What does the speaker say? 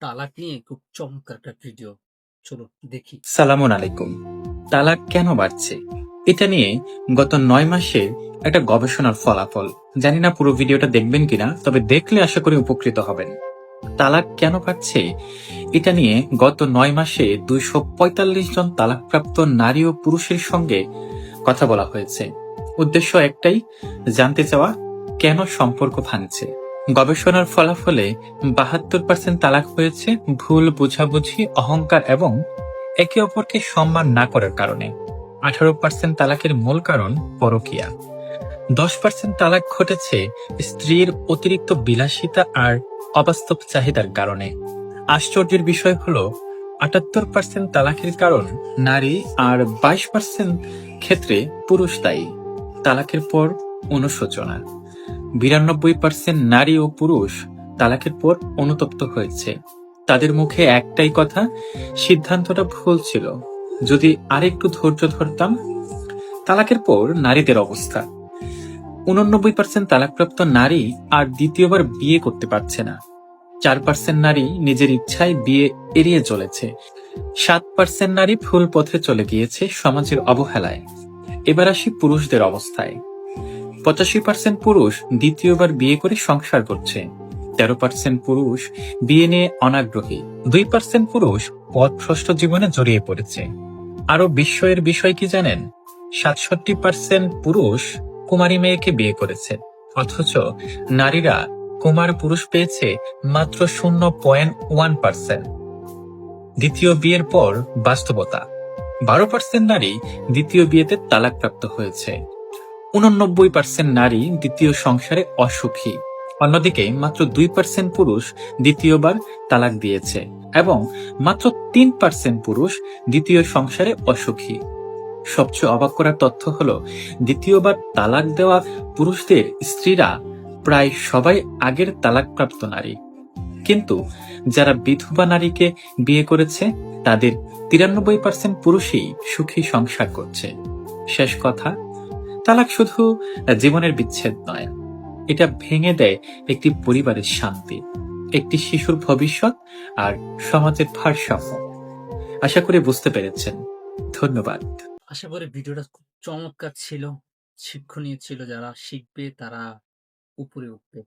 তালাক নিয়ে খুব চমৎকার একটা ভিডিও। চলো দেখি। সালামুন আলাইকুম। তালাক কেন বাড়ছে এটা নিয়ে গত ৯ মাসে একটা গবেষণার ফলাফল। জানি না পুরো ভিডিওটা দেখবেন কিনা, তবে দেখলে আশা করি উপকৃত হবেন। তালাক কেন বাড়ছে এটা নিয়ে গত ৯ মাসে ২৪৫ জন তালাকপ্রাপ্ত নারী ও পুরুষের সঙ্গে কথা বলা হয়েছে। উদ্দেশ্য একটাই, জানতে চাওয়া কেন সম্পর্ক ভাঙছে। গবেষণার ফলাফলে ৭২% তালাক হয়েছে ভুল বোঝাবুঝি, অহংকার এবং একে অপরকে সম্মান না করার কারণে। ১৮% তালাকের মূল কারণ পরকীয়া। ১০% তালাক ঘটেছে স্ত্রীর অতিরিক্ত বিলাসিতা আর অবাস্তব চাহিদার কারণে। আশ্চর্যের বিষয় হলো ৭৮% তালাকের কারণ নারী আর ২২% ক্ষেত্রে পুরুষ দায়ী। তালাকের পর অনুশোচনা। ৯২% নারী ও পুরুষ তালাকের পর অনুতপ্ত হয়েছে। তাদের মুখে একটাই কথা, সিদ্ধান্তটা ভুল ছিল, যদি আরেকটু ধৈর্য ধরতাম। তালাকের পর নারীদের অবস্থা। ৮৯% তালাকপ্রাপ্ত নারী আর দ্বিতীয়বার বিয়ে করতে পারছে না। ৪% নারী নিজের ইচ্ছায় বিয়ে এড়িয়ে চলেছে। ৭% নারী ভুল পথে চলে গিয়েছে সমাজের অবহেলায়। এবার আসি পুরুষদের অবস্থায়। ৮৫% পুরুষ দ্বিতীয়বার বিয়ে করে সংসার করছে। ১৩% পুরুষ বিয়ে নিয়ে অনাগ্রহী। ২% পুরুষ পথভ্রষ্ট জীবনে জড়িয়ে পড়েছে। আরো বিস্ময়ের বিষয় কি জানেন? ৬৭% পুরুষ কুমারী মেয়েকে বিয়ে করেছে, অথচ নারীরা কুমার পুরুষ পেয়েছে মাত্র ০.১%। দ্বিতীয় বিয়ের পর বাস্তবতা। ১২% নারী দ্বিতীয় বিয়েতে তালাকপ্রাপ্ত হয়েছে। ৮৯% নারী দ্বিতীয় সংসারে অসুখী। অন্যদিকে মাত্র ২% পুরুষ দ্বিতীয়বার তালাক দিয়েছে এবং মাত্র ৩% পুরুষ দ্বিতীয় সংসারে অসুখী। সবচেয়ে অবাক করার তথ্য হলো, দ্বিতীয়বার তালাক দেওয়া পুরুষদের স্ত্রীরা প্রায় সবাই আগের তালাকপ্রাপ্ত নারী। কিন্তু যারা বিধবা নারীকে বিয়ে করেছে তাদের ৯৩% পুরুষই সুখী সংসার করছে। শেষ কথা, তালাক শুধু জীবনের বিচ্ছেদ নয়, এটা ভেঙে দেয় একটি পরিবারের শান্তি, একটি শিশুর ভবিষ্যৎ আর সমাজের ভারসাম্য। আশা করি বুঝতে পেরেছেন। ধন্যবাদ। আশা করি ভিডিওটা খুব চমৎকার ছিল, শিক্ষণীয় ছিল। যারা শিখবে তারা উপরে উঠবে।